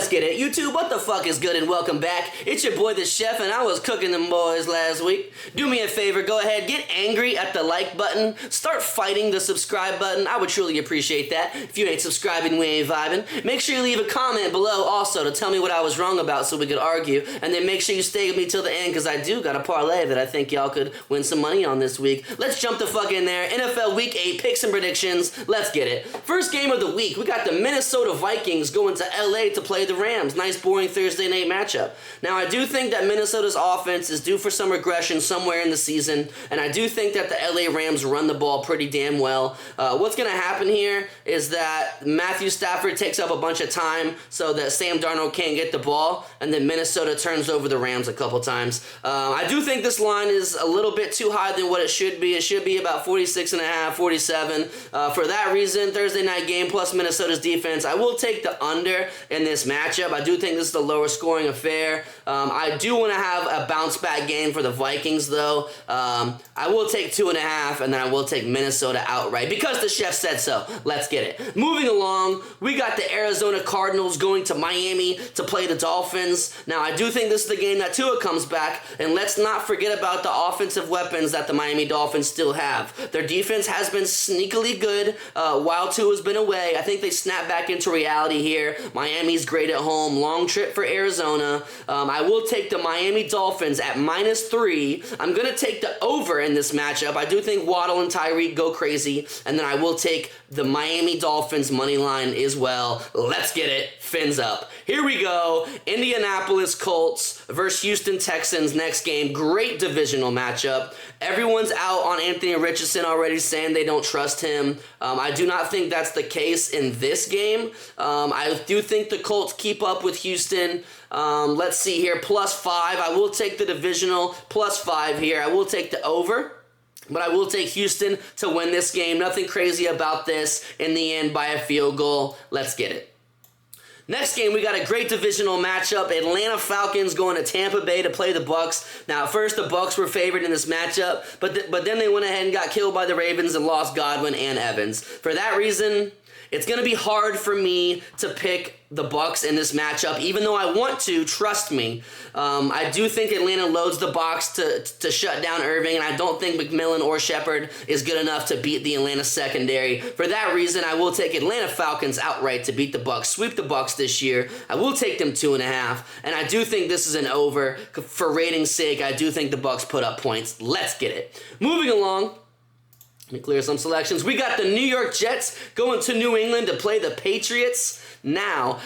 Let's get it. YouTube, what the fuck is good and welcome back. It's your boy the chef and I was cooking them boys last week. Do me a favor, go ahead, get angry at the like button. Start fighting the subscribe button. I would truly appreciate that. If you ain't subscribing, we ain't vibing. Make sure you leave a comment below also to tell me what I was wrong about so we could argue. And then make sure you stay with me till the end because I do got a parlay that I think y'all could win some money on this week. Let's jump the fuck in there. NFL Week 8 picks and predictions. Let's get it. First game of the week, we got the Minnesota Vikings going to LA to play the Rams. Nice boring Thursday night matchup. Now I do think that Minnesota's offense is due for some regression somewhere in the season, and I do think that the LA Rams run the ball pretty damn well. What's going to happen here is that Matthew Stafford takes up a bunch of time so that Sam Darnold can't get the ball, and then Minnesota turns over the Rams a couple times. I do think this line is a little bit too high than what it should be. It should be about 46.5, 47. For that reason, Thursday night game plus Minnesota's defense, I will take the under in this matchup. I do think this is the lower scoring affair. I do want to have a bounce back game for the Vikings though. I will take 2.5 and then I will take Minnesota outright because the chef said so. Let's get it. Moving along, we got the Arizona Cardinals going to Miami to play the Dolphins. Now I do think this is the game that Tua comes back, and let's not forget about the offensive weapons that the Miami Dolphins still have. Their defense has been sneakily good while Tua's been away. I think they snap back into reality here. Miami's great at home. Long trip for Arizona. I will take the Miami Dolphins at -3. I'm going to take the over in this matchup. I do think Waddle and Tyreek go crazy, and then I will take the Miami Dolphins money line as well. Let's get it. Fins up. Here we go. Indianapolis Colts versus Houston Texans next game. Great divisional matchup. Everyone's out on Anthony Richardson already, saying they don't trust him. I do not think that's the case in this game. I do think the Colts keep up with Houston. Let's see here. +5. I will take the divisional +5 here. I will take the over. But I will take Houston to win this game. Nothing crazy about this. In the end, by a field goal. Let's get it. Next game, we got a great divisional matchup. Atlanta Falcons going to Tampa Bay to play the Bucks. Now, at first, the Bucks were favored in this matchup, but then they went ahead and got killed by the Ravens and lost Godwin and Evans. For that reason, it's going to be hard for me to pick the Bucks in this matchup, even though I want to, trust me. I do think Atlanta loads the box to shut down Irving, and I don't think McMillan or Shepard is good enough to beat the Atlanta secondary. For that reason, I will take Atlanta Falcons outright to beat the Bucks, sweep the Bucks this year. I will take them 2.5, and I do think this is an over. For rating's sake, I do think the Bucks put up points. Let's get it. Moving along. Let me clear some selections. We got the New York Jets going to New England to play the Patriots. Now,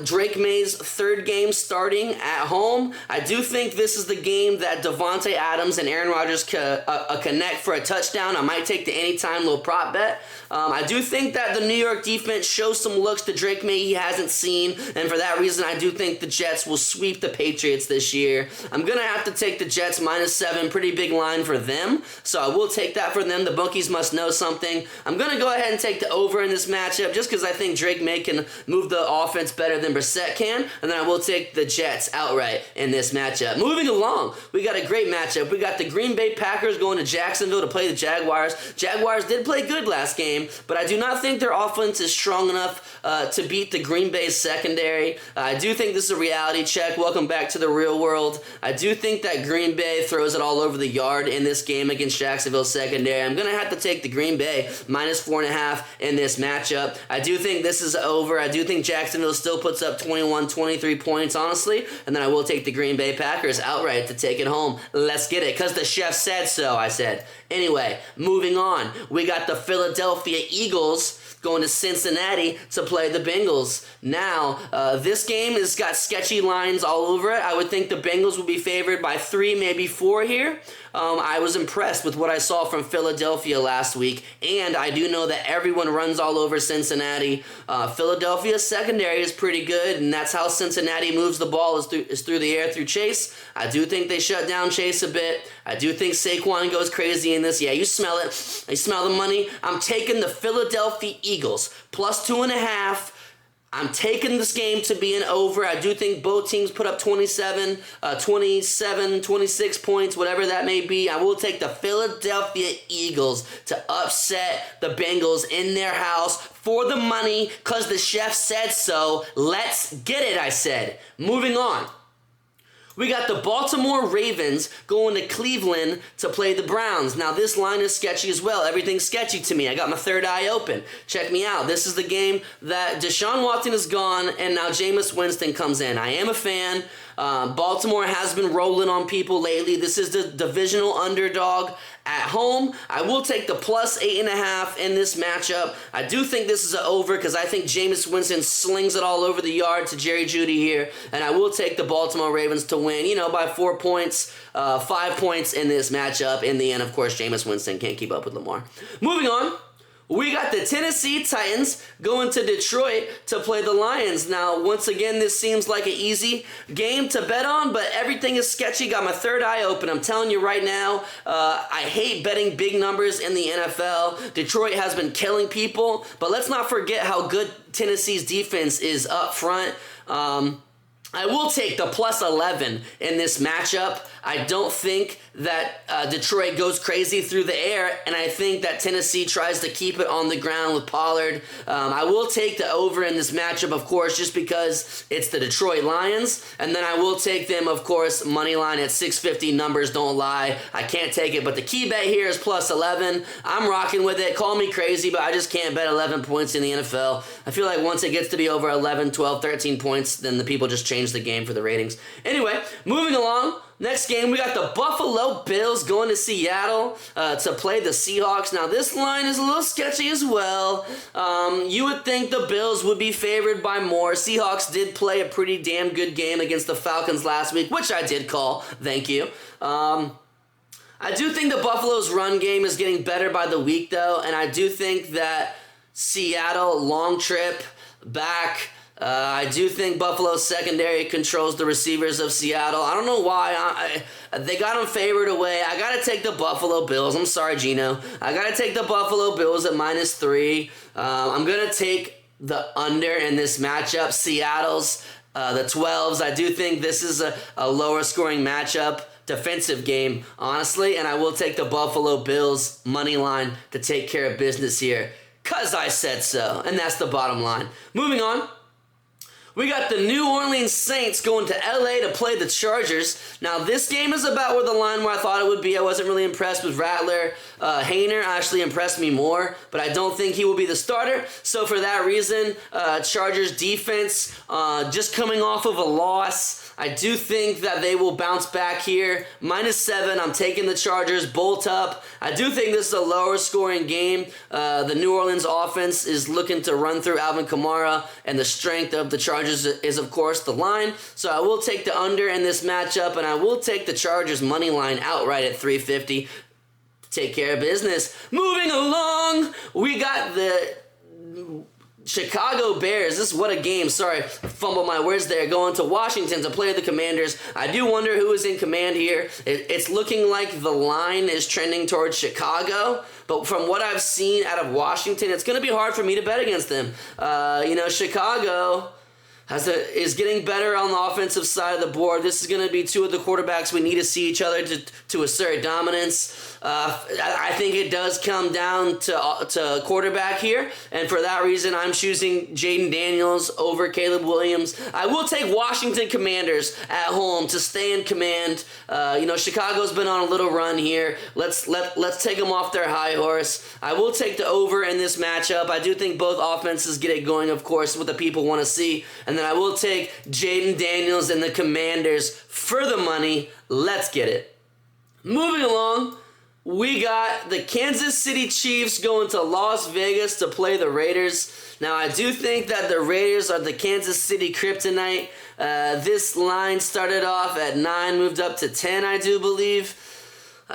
Drake May's third game starting at home. I do think this is the game that Devontae Adams and Aaron Rodgers connect for a touchdown. I might take the anytime little prop bet. I do think that the New York defense shows some looks to Drake May he hasn't seen, and for that reason, I do think the Jets will sweep the Patriots this year. I'm going to have to take the Jets -7, pretty big line for them, so I will take that for them. The bookies must know something. I'm going to go ahead and take the over in this matchup just because I think Drake May can move the offense better than Brissett can, and then I will take the Jets outright in this matchup. Moving along, we got a great matchup. We got the Green Bay Packers going to Jacksonville to play the Jaguars. Jaguars did play good last game, but I do not think their offense is strong enough to beat the Green Bay secondary. I do think this is a reality check. Welcome back to the real world. I do think that Green Bay throws it all over the yard in this game against Jacksonville's secondary. I'm going to have to take the Green Bay -4.5 in this matchup. I do think this is over. I do think Jacksonville still puts up 21, 23 points, honestly, and then I will take the Green Bay Packers outright to take it home. Let's get it, because the chef said so, I said. Anyway, moving on. We got the Philadelphia Eagles going to Cincinnati to play the Bengals. Now, this game has got sketchy lines all over it. I would think the Bengals will be favored by 3, maybe 4 here. I was impressed with what I saw from Philadelphia last week, and I do know that everyone runs all over Cincinnati. Philadelphia's secondary is pretty good, and that's how Cincinnati moves the ball is through the air through Chase. I do think they shut down Chase a bit. I do think Saquon goes crazy in this. Yeah, you smell it. You smell the money. I'm taking the Philadelphia Eagles +2.5. I'm taking this game to be an over. I do think both teams put up 27, 26 points, whatever that may be. I will take the Philadelphia Eagles to upset the Bengals in their house for the money because the chef said so. Let's get it, I said. Moving on. We got the Baltimore Ravens going to Cleveland to play the Browns. Now, this line is sketchy as well. Everything's sketchy to me. I got my third eye open. Check me out. This is the game that Deshaun Watson is gone, and now Jameis Winston comes in. I am a fan. Baltimore has been rolling on people lately. This is the divisional underdog at home. I will take the plus 8.5 in this matchup. I do think this is an over because I think Jameis Winston slings it all over the yard to Jerry Jeudy here, and I will take the Baltimore Ravens to win, by 4 points, 5 points in this matchup. In the end, of course, Jameis Winston can't keep up with Lamar. Moving on. We got the Tennessee Titans going to Detroit to play the Lions. Now, once again, this seems like an easy game to bet on, but everything is sketchy. Got my third eye open. I'm telling you right now, I hate betting big numbers in the NFL. Detroit has been killing people, but let's not forget how good Tennessee's defense is up front. I will take the plus 11 in this matchup. I don't think that Detroit goes crazy through the air, and I think that Tennessee tries to keep it on the ground with Pollard. I will take the over in this matchup, of course, just because it's the Detroit Lions, and then I will take them, of course, money line at 650. Numbers don't lie. I can't take it, but the key bet here is plus 11. I'm rocking with it. Call me crazy, but I just can't bet 11 points in the NFL. I feel like once it gets to be over 11, 12, 13 points, then the people just change the game for the ratings. Anyway, moving along. Next game, we got the Buffalo Bills going to Seattle to play the Seahawks. Now, this line is a little sketchy as well. You would think the Bills would be favored by more. Seahawks did play a pretty damn good game against the Falcons last week, which I did call. Thank you. I do think the Buffalo's run game is getting better by the week, though, and I do think that Seattle, long trip back. I do think Buffalo's secondary controls the receivers of Seattle. I don't know why. They got them favored away. I got to take the Buffalo Bills. I'm sorry, Gino. I got to take the Buffalo Bills at -3. I'm going to take the under in this matchup. Seattle's the 12s. I do think this is a lower scoring matchup. Defensive game, honestly. And I will take the Buffalo Bills money line to take care of business here. Because I said so. And that's the bottom line. Moving on. We got the New Orleans Saints going to LA to play the Chargers. Now, this game is about where the line where I thought it would be. I wasn't really impressed with Rattler. Hayner actually impressed me more, but I don't think he will be the starter. So for that reason, Chargers defense just coming off of a loss. I do think that they will bounce back here. -7, I'm taking the Chargers, bolt up. I do think this is a lower scoring game. The New Orleans offense is looking to run through Alvin Kamara, and the strength of the Chargers is, of course, the line. So I will take the under in this matchup, and I will take the Chargers money line outright at 350. Take care of business. Moving along, we got the Chicago Bears. This is what a game. Sorry, fumble my words there. Going to Washington to play the Commanders. I do wonder who is in command here. It's looking like the line is trending towards Chicago. But from what I've seen out of Washington, it's going to be hard for me to bet against them. Chicago is getting better on the offensive side of the board. This is going to be two of the quarterbacks we need to see each other to assert dominance. I think it does come down to quarterback here, and for that reason, I'm choosing Jaden Daniels over Caleb Williams. I will take Washington Commanders at home to stay in command. Chicago's been on a little run here. Let's take them off their high horse. I will take the over in this matchup. I do think both offenses get it going, of course, what the people want to see, and then I will take Jaden Daniels and the Commanders for the money. Let's get it. Moving along. We got the Kansas City Chiefs going to Las Vegas to play the Raiders. Now, I do think that the Raiders are the Kansas City kryptonite. This line started off at 9, moved up to 10, I do believe.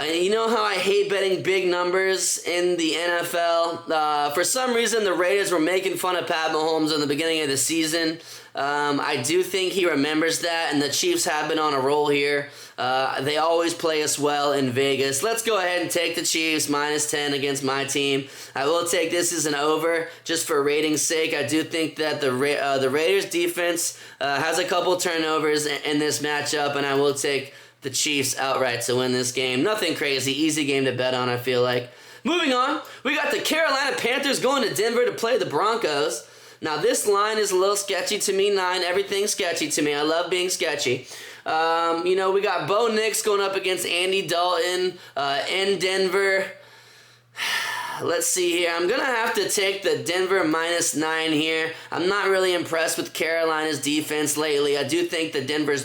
You know how I hate betting big numbers in the NFL? For some reason, the Raiders were making fun of Pat Mahomes in the beginning of the season. I do think he remembers that, and the Chiefs have been on a roll here. They always play us well in Vegas. Let's go ahead and take the Chiefs -10 against my team. I will take this as an over just for rating's sake. I do think that the Raiders defense has a couple turnovers in this matchup, and I will take the Chiefs outright to win this game. Nothing crazy. Easy game to bet on, I feel like. Moving on, we got the Carolina Panthers going to Denver to play the Broncos. Now, this line is a little sketchy to me. 9, everything's sketchy to me. I love being sketchy. We got Bo Nix going up against Andy Dalton in Denver. Let's see here. I'm going to have to take the Denver -9 here. I'm not really impressed with Carolina's defense lately. I do think the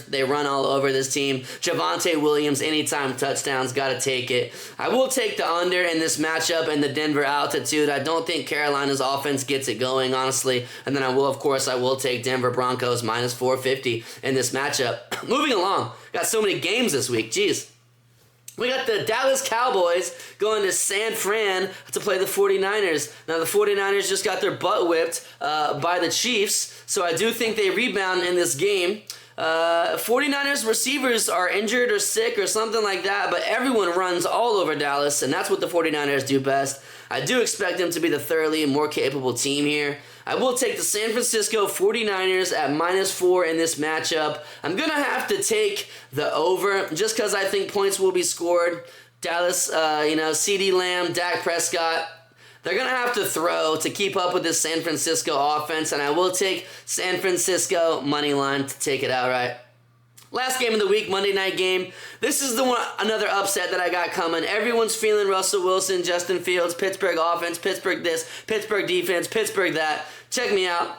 they run all over this team. Javonte Williams, anytime touchdowns, got to take it. I will take the under in this matchup and the Denver altitude. I don't think Carolina's offense gets it going, honestly. And then I will take Denver Broncos -450 in this matchup. Moving along. Got so many games this week. Jeez. We got the Dallas Cowboys going to San Fran to play the 49ers. Now, the 49ers just got their butt whipped by the Chiefs, so I do think they rebound in this game. 49ers receivers are injured or sick or something like that, but everyone runs all over Dallas, and that's what the 49ers do best. I do expect them to be the thoroughly more capable team here. I will take the San Francisco 49ers at -4 in this matchup. I'm going to have to take the over just because I think points will be scored. Dallas, CeeDee Lamb, Dak Prescott, they're going to have to throw to keep up with this San Francisco offense, and I will take San Francisco money line to take it outright. Last game of the week, Monday night game. This is another upset that I got coming. Everyone's feeling Russell Wilson, Justin Fields, Pittsburgh offense, Pittsburgh this, Pittsburgh defense, Pittsburgh that. Check me out.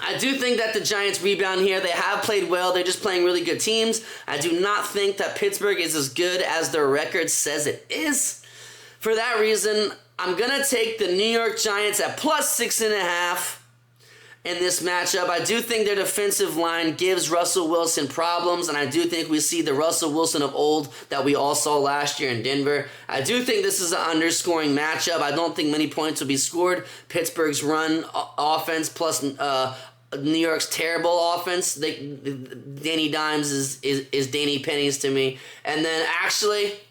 I do think that the Giants rebound here. They have played well. They're just playing really good teams. I do not think that Pittsburgh is as good as their record says it is. For that reason, I'm going to take the New York Giants at +6.5 in this matchup. I do think their defensive line gives Russell Wilson problems, and I do think we see the Russell Wilson of old that we all saw last year in Denver. I do think this is an underscoring matchup. I don't think many points will be scored. Pittsburgh's run offense plus New York's terrible offense. Danny Dimes is Danny Pennies to me. And then actually,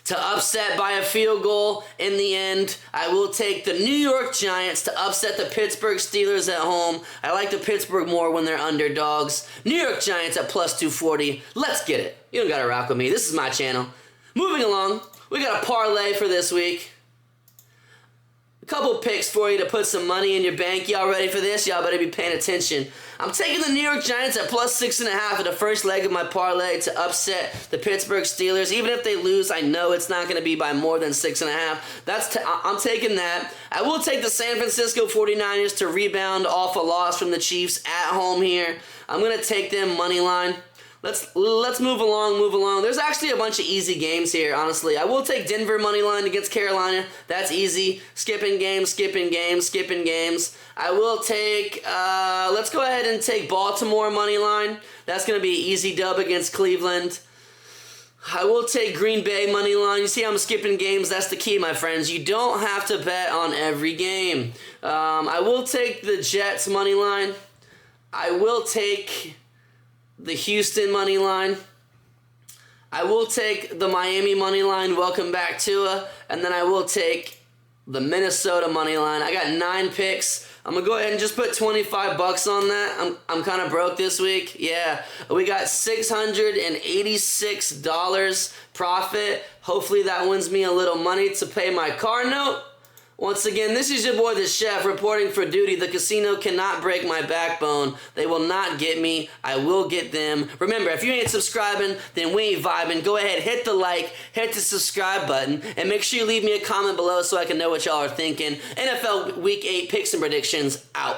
to upset by a field goal in the end, I will take the New York Giants to upset the Pittsburgh Steelers at home. I like the Pittsburgh more when they're underdogs. New York Giants at +240. Let's get it. You don't got to rock with me. This is my channel. Moving along, we got a parlay for this week. A couple picks for you to put some money in your bank. Y'all ready for this? Y'all better be paying attention. I'm taking the New York Giants at +6.5 in the first leg of my parlay to upset the Pittsburgh Steelers. Even if they lose, I know it's not going to be by more than 6.5. I'm taking that. I will take the San Francisco 49ers to rebound off a loss from the Chiefs at home here. I'm going to take them money line. Let's move along. There's actually a bunch of easy games here, honestly. I will take Denver money line against Carolina. That's easy. Skipping games. I will take, let's go ahead and take Baltimore money line. That's going to be an easy dub against Cleveland. I will take Green Bay money line. You see I'm skipping games? That's the key, my friends. You don't have to bet on every game. I will take the Jets money line. I will take the Houston money line. I will take the Miami money line. Welcome back, Tua. And then I will take the Minnesota money line. I got 9 picks. I'm going to go ahead and just put $25 on that. I'm kind of broke this week. Yeah, we got $686 profit. Hopefully that wins me a little money to pay my car note. Once again, this is your boy the Chef reporting for duty. The casino cannot break my backbone. They will not get me. I will get them. Remember, if you ain't subscribing, then we ain't vibing. Go ahead, hit the like, hit the subscribe button, and make sure you leave me a comment below so I can know what y'all are thinking. NFL Week 8 picks and predictions out.